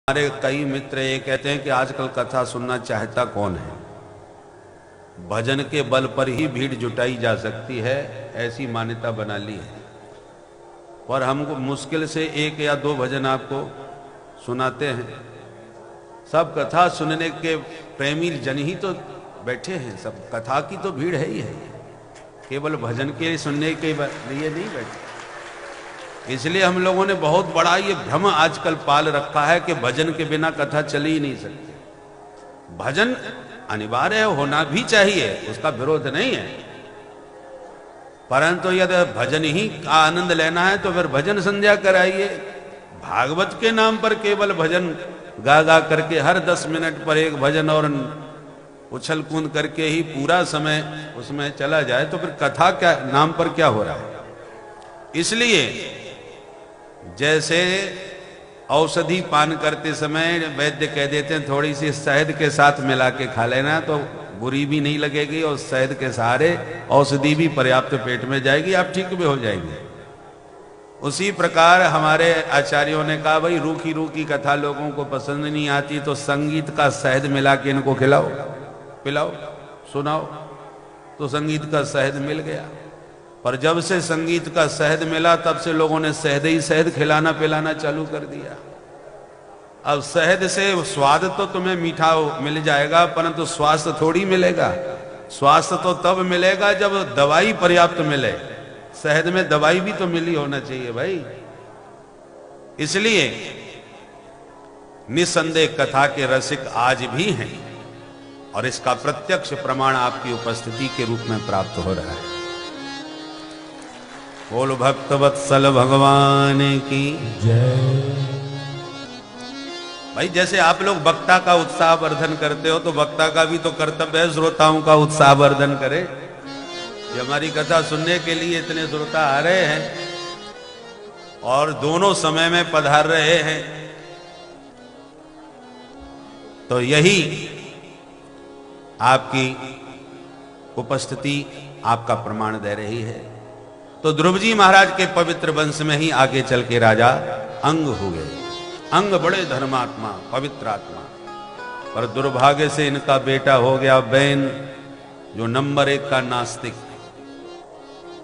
हमारे कई मित्र ये कहते हैं कि आजकल कथा सुनना चाहता कौन है, भजन के बल पर ही भीड़ जुटाई जा सकती है, ऐसी मान्यता बना ली है। पर हमको मुश्किल से एक या दो भजन आपको सुनाते हैं। सब कथा सुनने के प्रेमी जन ही तो बैठे हैं, सब कथा की तो भीड़ है ही है, केवल भजन के सुनने के लिए नहीं बैठे। इसलिए हम लोगों ने बहुत बड़ा ये भ्रम आजकल पाल रखा है कि भजन के बिना कथा चल ही नहीं सकती। भजन अनिवार्य है, होना भी चाहिए, उसका विरोध नहीं है, परंतु यदि भजन ही का आनंद लेना है तो फिर भजन संध्या कराइए। भागवत के नाम पर केवल भजन गा गा करके हर 10 मिनट पर एक भजन और उछल कूद करके ही पूरा समय उसमें चला जाए तो फिर कथा क्या नाम पर क्या हो रहा है। इसलिए जैसे औषधि पान करते समय वैद्य कह देते हैं थोड़ी सी शहद के साथ मिला के खा लेना तो बुरी भी नहीं लगेगी और शहद के सहारे औषधि भी पर्याप्त पेट में जाएगी, आप ठीक भी हो जाएंगे। उसी प्रकार हमारे आचार्यों ने कहा भाई रूखी रूखी कथा लोगों को पसंद नहीं आती तो संगीत का शहद मिला के इनको खिलाओ, पिलाओ, सुनाओ, तो संगीत का शहद मिल गया। पर जब से संगीत का शहद मिला तब से लोगों ने शहद ही शहद खिलाना पिलाना चालू कर दिया। अब शहद से स्वाद तो तुम्हें मीठा मिल जाएगा परंतु स्वास्थ्य थोड़ी मिलेगा। स्वास्थ्य तो तब मिलेगा जब दवाई पर्याप्त मिले। शहद में दवाई भी तो मिली होना चाहिए भाई। इसलिए निसंदेह कथा के रसिक आज भी हैं और इसका प्रत्यक्ष प्रमाण आपकी उपस्थिति के रूप में प्राप्त हो रहा है। बोल भक्त वत्सल भगवान की जय। भाई जैसे आप लोग वक्ता का उत्साह वर्धन करते हो तो वक्ता का भी तो कर्तव्य है श्रोताओं का उत्साह वर्धन करे। ये हमारी कथा सुनने के लिए इतने श्रोता आ रहे हैं और दोनों समय में पधार रहे हैं, तो यही आपकी उपस्थिति आपका प्रमाण दे रही है। तो ध्रुव जी महाराज के पवित्र वंश में ही आगे चल के राजा अंग हुए। अंग बड़े धर्मात्मा पवित्र आत्मा, पर दुर्भाग्य से इनका बेटा हो गया बैन, जो नंबर 1 का नास्तिक।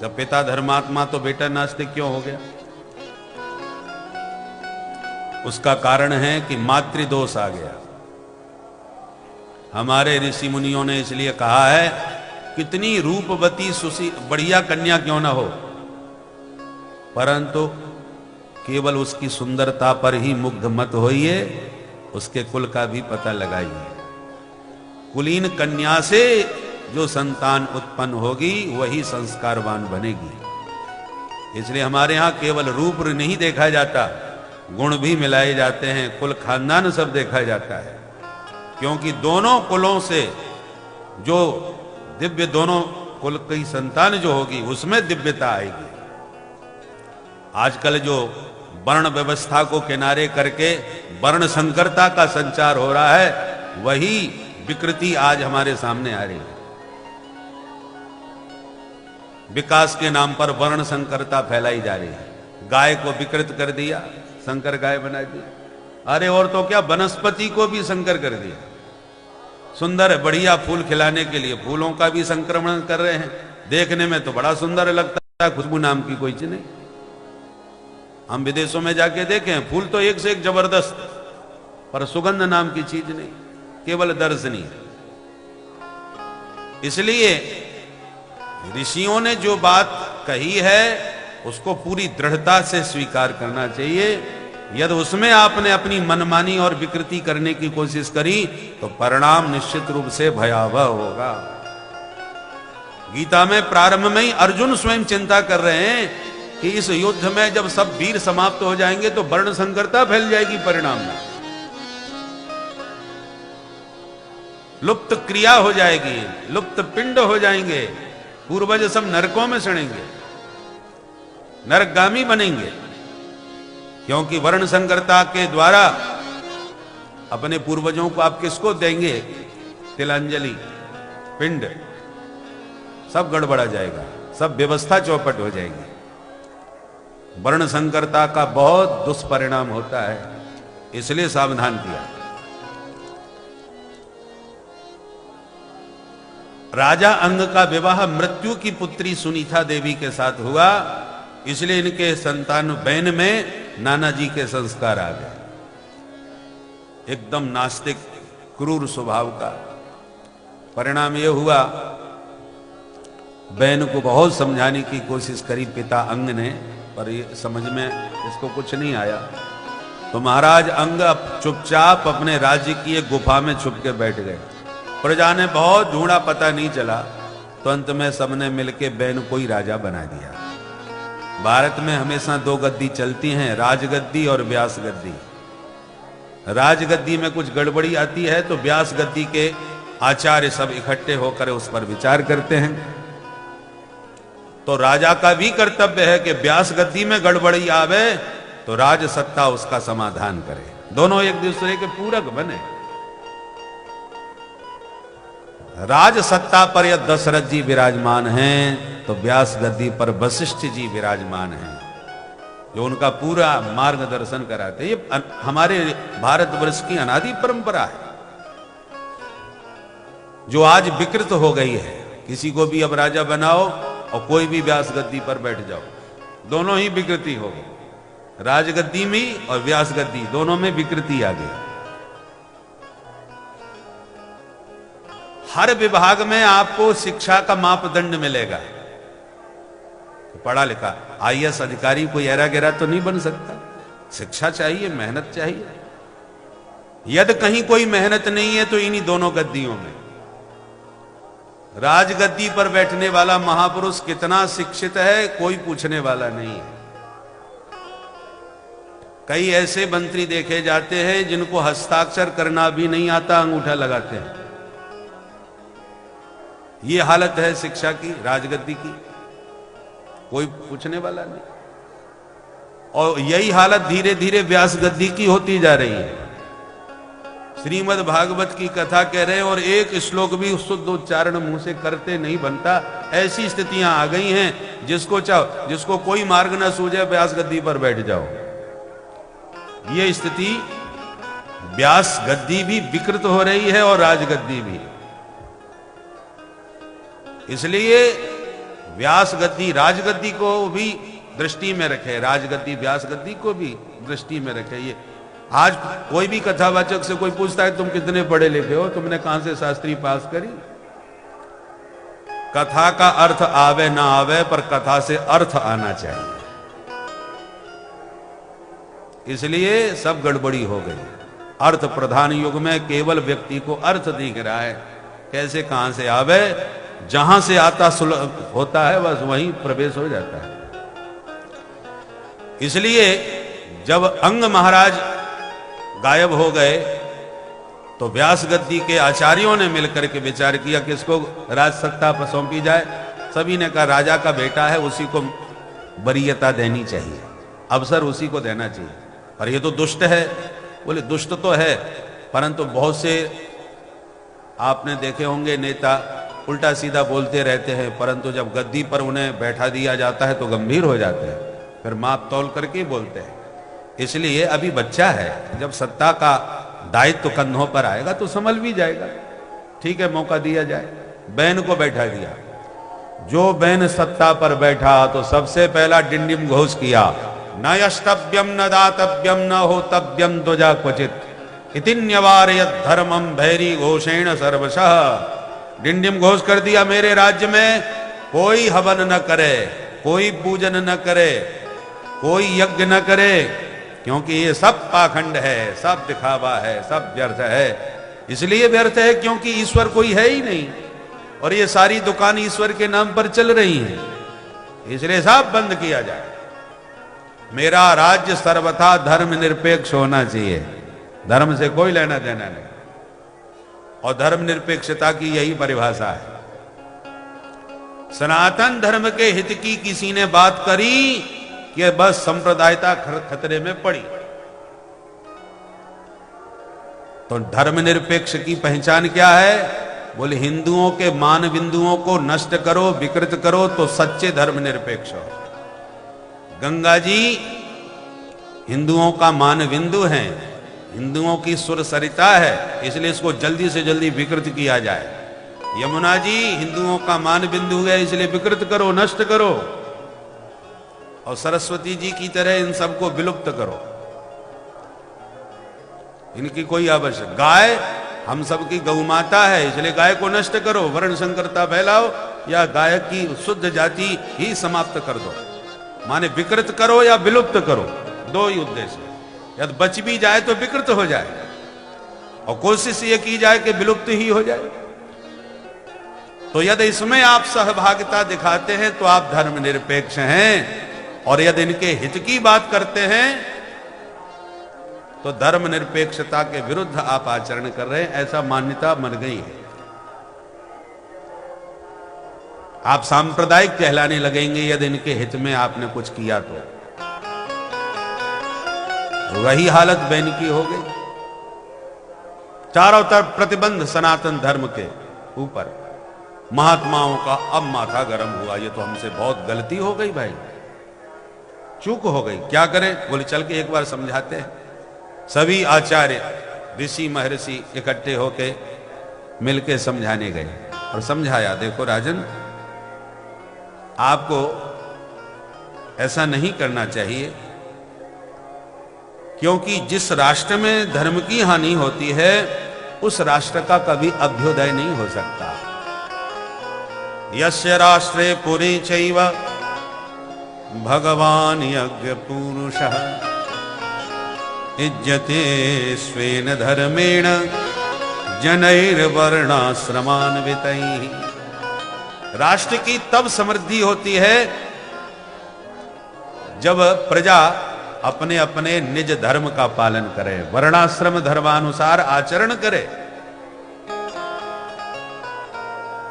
जब पिता धर्मात्मा तो बेटा नास्तिक क्यों हो गया? उसका कारण है कि मातृदोष आ गया। हमारे ऋषि मुनियों ने इसलिए कहा है कितनी रूपवती सुशी बढ़िया कन्या क्यों ना हो, परंतु केवल उसकी सुंदरता पर ही मुग्ध मत होइए, उसके कुल का भी पता लगाइए। कुलीन कन्या से जो संतान उत्पन्न होगी वही संस्कारवान बनेगी। इसलिए हमारे यहां केवल रूप नहीं देखा जाता, गुण भी मिलाए जाते हैं, कुल खानदान सब देखा जाता है। क्योंकि दोनों कुलों से जो दिव्य, दोनों कुल की संतान जो होगी उसमें दिव्यता आएगी। आजकल जो वर्ण व्यवस्था को किनारे करके वर्ण संकरता का संचार हो रहा है, वही विकृति आज हमारे सामने आ रही है। विकास के नाम पर वर्ण संकरता फैलाई जा रही है। गाय को विकृत कर दिया, संकर गाय बना दी। अरे और तो क्या, वनस्पति को भी संकर कर दिया। सुंदर बढ़िया फूल खिलाने के लिए फूलों का भी संक्रमण कर रहे हैं। देखने में तो बड़ा सुंदर लगता है, खुशबू नाम की कोई चीज नहीं। हम विदेशों में जाके देखें, फूल तो एक से एक जबरदस्त, पर सुगंध नाम की चीज नहीं, केवल दर्शनीय। इसलिए ऋषियों ने जो बात कही है उसको पूरी दृढ़ता से स्वीकार करना चाहिए। यदि उसमें आपने अपनी मनमानी और विकृति करने की कोशिश करी तो परिणाम निश्चित रूप से भयावह होगा। गीता में प्रारंभ में ही अर्जुन स्वयं चिंता कर रहे हैं कि इस युद्ध में जब सब वीर समाप्त हो जाएंगे तो वर्ण संकरता फैल जाएगी, परिणाम में लुप्त क्रिया हो जाएगी, लुप्त पिंड हो जाएंगे, पूर्वज सब नरकों में सड़ेंगे, नरकगामी बनेंगे। क्योंकि वर्ण संकरता के द्वारा अपने पूर्वजों को आप किसको देंगे? तिलांजलि, पिंड, सब गड़बड़ा जाएगा, सब व्यवस्था चौपट हो जाएगी। वर्ण संकरता का बहुत दुष्परिणाम होता है। इसलिए सावधान किया। राजा अंग का विवाह मृत्यु की पुत्री सुनीता देवी के साथ हुआ, इसलिए इनके संतान बैन में नाना जी के संस्कार आ गए। एकदम नास्तिक क्रूर स्वभाव का परिणाम यह हुआ, बहन को बहुत समझाने की कोशिश करी पिता अंग ने, पर ये समझ में इसको कुछ नहीं आया। तो महाराज अंग चुपचाप अपने राज्य की एक गुफा में छुप के बैठ गए। प्रजा ने बहुत ढूंढा, पता नहीं चला, तो अंत में सबने मिलके बहन को ही राजा बना दिया। भारत में हमेशा दो गद्दी चलती हैं, राजगद्दी और व्यास गद्दी। राजगद्दी में कुछ गड़बड़ी आती है तो व्यास गद्दी के आचार्य सब इकट्ठे होकर उस पर विचार करते हैं। तो राजा का भी कर्तव्य है कि व्यास गद्दी में गड़बड़ी आवे तो राज सत्ता उसका समाधान करे, दोनों एक दूसरे के पूरक बने। राज सत्ता पर यह दशरथ जी विराजमान हैं, तो व्यास गद्दी पर वशिष्ठ जी विराजमान हैं, जो उनका पूरा मार्गदर्शन कराते हैं। ये हमारे भारतवर्ष की अनादि परंपरा है, जो आज विकृत हो गई है। किसी को भी अब राजा बनाओ और कोई भी व्यास गद्दी पर बैठ जाओ, दोनों ही विकृति हो गई। राजगद्दी में और व्यास गद्दी दोनों में विकृति आ गई। हर विभाग में आपको शिक्षा का मापदंड मिलेगा। तो पढ़ा लिखा आईएएस अधिकारी कोई ऐरा गैरा तो नहीं बन सकता, शिक्षा चाहिए, मेहनत चाहिए। यदि कहीं कोई मेहनत नहीं है तो इन्हीं दोनों गद्दियों में। राजगद्दी पर बैठने वाला महापुरुष कितना शिक्षित है, कोई पूछने वाला नहीं है। कई ऐसे मंत्री देखे जाते हैं जिनको हस्ताक्षर करना भी नहीं आता, अंगूठा लगाते हैं। ये हालत है शिक्षा की, राजगद्दी की, कोई पूछने वाला नहीं। और यही हालत धीरे धीरे व्यास गद्दी की होती जा रही है। श्रीमद् भागवत की कथा कह रहे हैं और एक श्लोक भी शुद्ध उच्चारण मुंह से करते नहीं बनता, ऐसी स्थितियां आ गई हैं। जिसको चाहो, जिसको कोई मार्ग ना सूझे, व्यास गद्दी पर बैठ जाओ। ये स्थिति, व्यास गद्दी भी विकृत हो रही है और राजगद्दी भी। इसलिए व्यास गद्दी राजगद्दी को भी दृष्टि में रखे, राजगद्दी व्यास गद्दी को भी दृष्टि में रखे। ये आज कोई भी कथावाचक से कोई पूछता है तुम कितने पढ़े लिखे हो, तुमने कहां से शास्त्री पास करी। कथा का अर्थ आवे ना आवे, पर कथा से अर्थ आना चाहिए। इसलिए सब गड़बड़ी हो गई। अर्थ प्रधान युग में केवल व्यक्ति को अर्थ दिख रहा है, कैसे कहां से आवे, जहां से आता सुलभ होता है बस वहीं प्रवेश हो जाता है। इसलिए जब अंग महाराज गायब हो गए तो व्यास गद्दी के आचार्यों ने मिलकर के विचार किया कि इसको राज सत्ता पर सौंपी जाए। सभी ने कहा राजा का बेटा है, उसी को वरीयता देनी चाहिए, अवसर उसी को देना चाहिए। पर ये तो दुष्ट है। बोले दुष्ट तो है, परंतु बहुत से आपने देखे होंगे नेता उल्टा सीधा बोलते रहते हैं, परंतु जब गद्दी पर उन्हें बैठा दिया जाता है तो गंभीर हो जाते हैं, फिर माप तौल करके बोलते हैं। इसलिए अभी बच्चा है, जब सत्ता का दायित्व कंधों पर आएगा तो संभल भी जाएगा। ठीक है, मौका दिया जाए। बहन को बैठा दिया। जो बहन सत्ता पर बैठा तो सबसे पहला डिंडिम घोष किया, न यष्टव्यम न दातव्यम न होतव्यम द्वजा क्वचित इति न्यवारयत धर्मम भैरी घोषेण सर्वशः। डिंडिम घोष कर दिया, मेरे राज्य में कोई हवन न करे, कोई पूजन न करे, कोई यज्ञ न करे, क्योंकि ये सब पाखंड है, सब दिखावा है, सब व्यर्थ है। इसलिए व्यर्थ है क्योंकि ईश्वर कोई है ही नहीं, और ये सारी दुकान ईश्वर के नाम पर चल रही हैं। इसलिए सब बंद किया जाए। मेरा राज्य सर्वथा धर्म निरपेक्ष होना चाहिए, धर्म से कोई लेना देना नहीं। और धर्म निरपेक्षता की यही परिभाषा है। सनातन धर्म के हित की किसी ने बात करी कि बस संप्रदायता खतरे में पड़ी। तो धर्मनिरपेक्ष की पहचान क्या है? बोले हिंदुओं के मान बिंदुओं को नष्ट करो, विकृत करो तो सच्चे धर्मनिरपेक्ष हो। गंगा जी हिंदुओं का मान बिंदु हैं, हिंदुओं की सुर सरिता है, इसलिए इसको जल्दी से जल्दी विकृत किया जाए। यमुना जी हिंदुओं का मान बिंदु है, इसलिए विकृत करो, नष्ट करो। और सरस्वती जी की तरह इन सबको विलुप्त करो, इनकी कोई आवश्यक। गाय हम सबकी गौ माता है, इसलिए गाय को नष्ट करो, वर्ण संकरता फैलाओ, या गाय की शुद्ध जाति ही समाप्त कर दो। माने विकृत करो या विलुप्त करो, दो ही उद्देश्य। यदि बच भी जाए तो विकृत हो जाए, और कोशिश ये की जाए कि विलुप्त ही हो जाए। तो यदि इसमें आप सहभागिता दिखाते हैं तो आप धर्मनिरपेक्ष हैं, और यदि इनके हित की बात करते हैं तो धर्मनिरपेक्षता के विरुद्ध आप आचरण कर रहे हैं, ऐसा मान्यता बन गई है। आप सांप्रदायिक कहलाने लगेंगे यदि इनके हित में आपने कुछ किया तो। वही हालत बैन की हो गई। चारों तरफ प्रतिबंध सनातन धर्म के ऊपर। महात्माओं का अब माथा गर्म हुआ, ये तो हमसे बहुत गलती हो गई भाई, चूक हो गई, क्या करें? बोले चल के एक बार समझाते हैं। सभी आचार्य ऋषि महर्षि इकट्ठे होके मिलके समझाने गए और समझाया, देखो राजन, आपको ऐसा नहीं करना चाहिए, क्योंकि जिस राष्ट्र में धर्म की हानि होती है उस राष्ट्र का कभी अभ्युदय नहीं हो सकता। यस्य राष्ट्रे पुरे चैव भगवान यज्ञ पुरुषः इज्जते स्वेन धर्मेण जनैर्वर्णाश्रमान्वितैः। राष्ट्र की तब समृद्धि होती है जब प्रजा अपने अपने निज धर्म का पालन करे, वर्णाश्रम धर्मानुसार आचरण करे।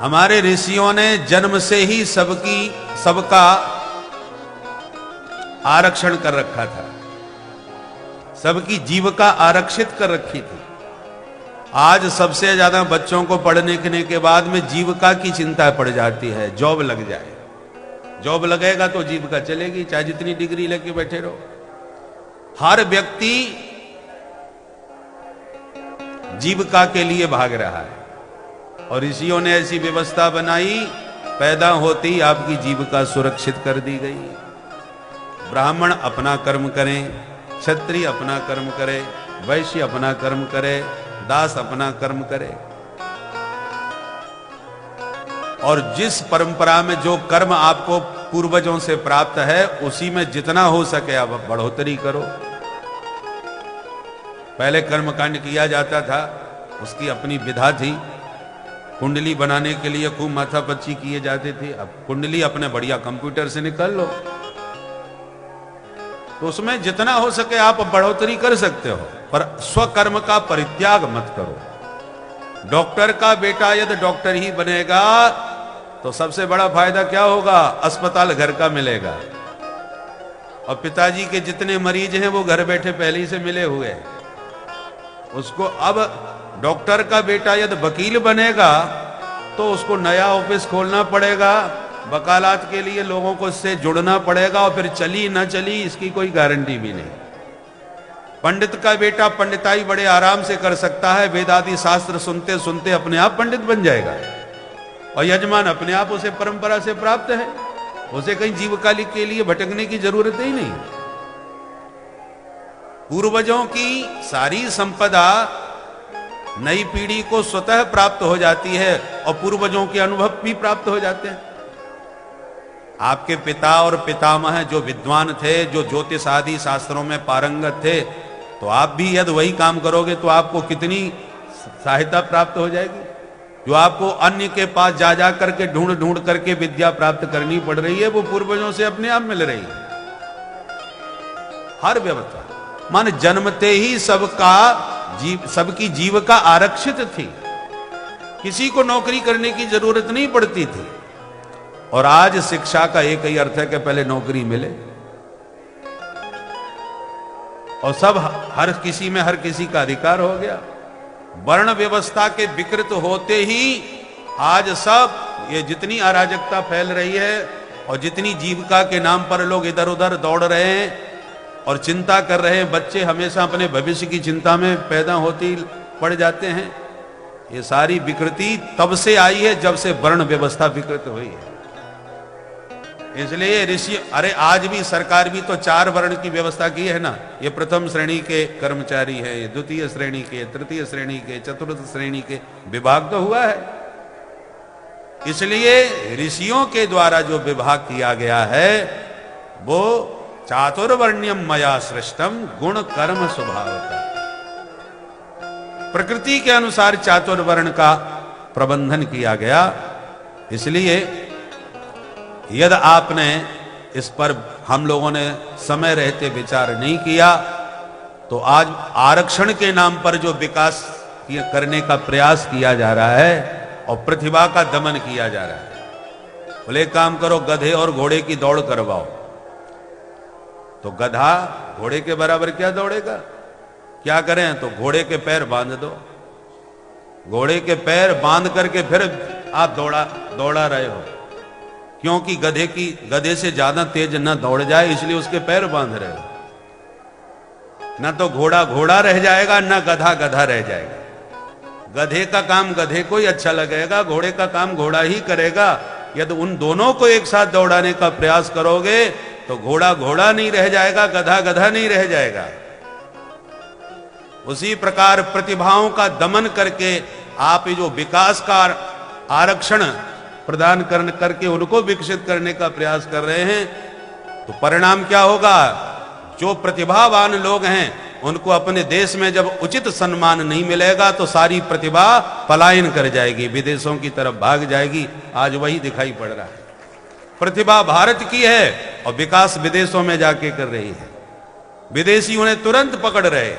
हमारे ऋषियों ने जन्म से ही सबका आरक्षण कर रखा था, सबकी जीविका आरक्षित कर रखी थी। आज सबसे ज्यादा बच्चों को पढ़ने लिखने के बाद में जीविका की चिंता पड़ जाती है, जॉब लग जाए। जॉब लगेगा तो जीविका चलेगी, चाहे जितनी डिग्री लेके बैठे रहो। हर व्यक्ति जीविका के लिए भाग रहा है, और ऋषियों ने ऐसी व्यवस्था बनाई, पैदा होती ही आपकी जीविका सुरक्षित कर दी गई। ब्राह्मण अपना कर्म करें, क्षत्रिय अपना कर्म करे, वैश्य अपना कर्म करे, दास अपना कर्म करे। और जिस परंपरा में जो कर्म आपको पूर्वजों से प्राप्त है उसी में जितना हो सके आप बढ़ोतरी करो। पहले कर्मकांड किया जाता था, उसकी अपनी विधा थी। कुंडली बनाने के लिए खूब माथापच्ची किए जाते थे। अब कुंडली अपने बढ़िया कंप्यूटर से निकाल लो, तो उसमें जितना हो सके आप बढ़ोतरी कर सकते हो, पर स्वकर्म का परित्याग मत करो। डॉक्टर का बेटा यदि डॉक्टर ही बनेगा तो सबसे बड़ा फायदा क्या होगा? अस्पताल घर का मिलेगा, और पिताजी के जितने मरीज हैं वो घर बैठे पहले ही से मिले हुए हैं उसको। अब डॉक्टर का बेटा यदि वकील बनेगा तो उसको नया ऑफिस खोलना पड़ेगा, वकालत के लिए लोगों को इससे जुड़ना पड़ेगा, और फिर चली न चली इसकी कोई गारंटी भी नहीं। पंडित का बेटा पंडिताई बड़े आराम से कर सकता है, वेदादि शास्त्र सुनते सुनते अपने आप पंडित बन जाएगा, और यजमान अपने आप उसे परंपरा से प्राप्त है, उसे कहीं जीविका के लिए भटकने की जरूरत ही नहीं। पूर्वजों की सारी संपदा नई पीढ़ी को स्वतः प्राप्त हो जाती है, और पूर्वजों के अनुभव भी प्राप्त हो जाते हैं। आपके पिता और पितामह जो विद्वान थे, जो ज्योतिष आदि शास्त्रों में पारंगत थे, तो आप भी यदि वही काम करोगे तो आपको कितनी सहायता प्राप्त हो जाएगी। जो आपको अन्य के पास जा जा करके ढूंढ ढूंढ करके विद्या प्राप्त करनी पड़ रही है, वो पूर्वजों से अपने आप मिल रही है। हर व्यवस्था मान जन्मते ही सबकी जीविका आरक्षित थी, किसी को नौकरी करने की जरूरत नहीं पड़ती थी। और आज शिक्षा का एक ही अर्थ है कि पहले नौकरी मिले, और सब हर किसी में हर किसी का अधिकार हो गया। वर्ण व्यवस्था के विकृत होते ही आज सब ये जितनी अराजकता फैल रही है और जितनी जीविका के नाम पर लोग इधर उधर दौड़ रहे हैं, और चिंता कर रहे हैं बच्चे, हमेशा अपने भविष्य की चिंता में पैदा होती पड़ जाते हैं। ये सारी विकृति तब से आई है जब से वर्ण व्यवस्था विकृत हुई है। इसलिए ऋषि, अरे आज भी सरकार भी तो 4 वर्ण की व्यवस्था की है ना। ये प्रथम श्रेणी के कर्मचारी हैं, ये द्वितीय श्रेणी के, तृतीय श्रेणी के, चतुर्थ श्रेणी के, विभाग तो हुआ है। इसलिए ऋषियों के द्वारा जो विभाग किया गया है वो चातुर्वर्ण्यम मया सृष्टम गुण कर्म स्वभावतः, प्रकृति के अनुसार चातुर्वर्ण का प्रबंधन किया गया। इसलिए यदि आपने इस पर हम लोगों ने समय रहते विचार नहीं किया तो आज आरक्षण के नाम पर जो विकास करने का प्रयास किया जा रहा है और प्रतिभा का दमन किया जा रहा है। बोले काम करो, गधे और घोड़े की दौड़ करवाओ, तो गधा घोड़े के बराबर क्या दौड़ेगा? क्या करें? तो घोड़े के पैर बांध दो, घोड़े के पैर बांध करके फिर आप दौड़ा रहे हो, क्योंकि गधे से ज्यादा तेज न दौड़ जाए इसलिए उसके पैर बांध रहे हो। न तो घोड़ा घोड़ा रह जाएगा, न गधा गधा रह जाएगा। गधे का काम गधे को ही अच्छा लगेगा, घोड़े का काम घोड़ा ही करेगा। यदि उन दोनों को एक साथ दौड़ाने का प्रयास करोगे तो घोड़ा घोड़ा नहीं रह जाएगा, गधा गधा नहीं रह जाएगा। उसी प्रकार प्रतिभाओं का दमन करके आप जो विकास का आरक्षण प्रदान करके उनको विकसित करने का प्रयास कर रहे हैं, तो परिणाम क्या होगा? जो प्रतिभावान लोग हैं उनको अपने देश में जब उचित सम्मान नहीं मिलेगा तो सारी प्रतिभा पलायन कर जाएगी, विदेशों की तरफ भाग जाएगी। आज वही दिखाई पड़ रहा है। प्रतिभा भारत की है और विकास विदेशों में जाके कर रही है। विदेशी उन्हें तुरंत पकड़ रहे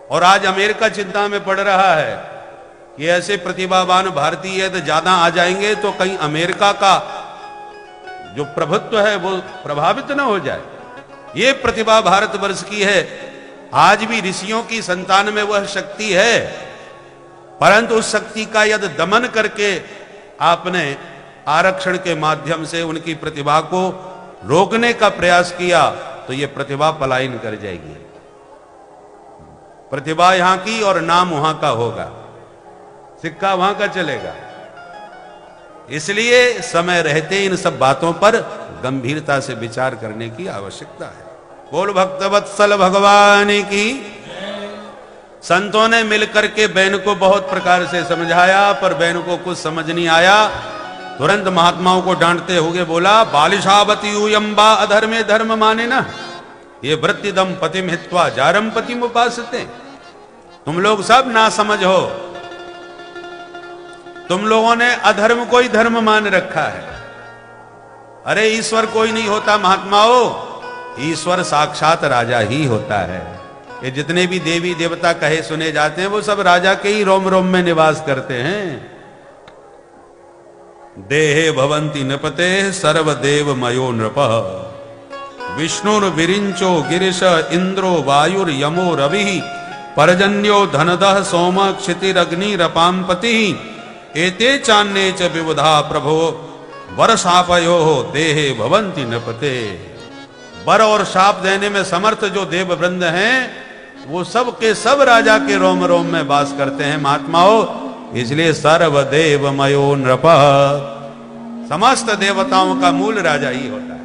और आज अमेरिका चिंता में पड़ रहा है कि ऐसे प्रतिभावान भारतीय तो ज्यादा आ जाएंगे तो कहीं अमेरिका का जो प्रभुत्व है वो प्रभावित न हो जाए। ये प्रतिभा भारतवर्ष की है। आज भी ऋषियों की संतान में वह शक्ति है, परंतु उस शक्ति का यदि दमन करके आपने आरक्षण के माध्यम से उनकी प्रतिभा को रोकने का प्रयास किया तो यह प्रतिभा पलायन कर जाएगी। प्रतिभा यहां की और नाम वहां का होगा, सिक्का वहां का चलेगा। इसलिए समय रहते इन सब बातों पर गंभीरता से विचार करने की आवश्यकता है। बोल भक्तवत्सल भगवान की। संतों ने मिलकर के बहन को बहुत प्रकार से समझाया, पर बहन को कुछ समझ नहीं आया। तुरंत महात्माओं को डांटते हुए बोला, बालिशावती यूयंबा अधर्मे धर्म माने ना, ये वृत्तिदम पतिम हित्वा जारम पतिम उपासते। तुम लोग सब ना समझ हो, तुम लोगों ने अधर्म को ही धर्म मान रखा है। अरे ईश्वर कोई नहीं होता महात्माओं, ईश्वर साक्षात राजा ही होता है। ये जितने भी देवी देवता कहे सुने जाते हैं वो सब राजा के ही रोम रोम में निवास करते हैं। देहे भवंति नृपते सर्वदेव मयो नृप, विष्णुर विरिंचो गिरिश इंद्रो वायुर यमो रवि, परजन्यो धनदः सोम क्षितिरग्निरपाम्पति, एते चान्ये च विबुधा प्रभो वर शापयो देहे भवंति नृपते। वर और शाप देने में समर्थ जो देव वृंद हैं वो सब के सब राजा के रोम रोम में वास करते हैं महात्माओं। इसलिए सर्वदेव मयो नृप, समस्त देवताओं का मूल राजा ही होता है।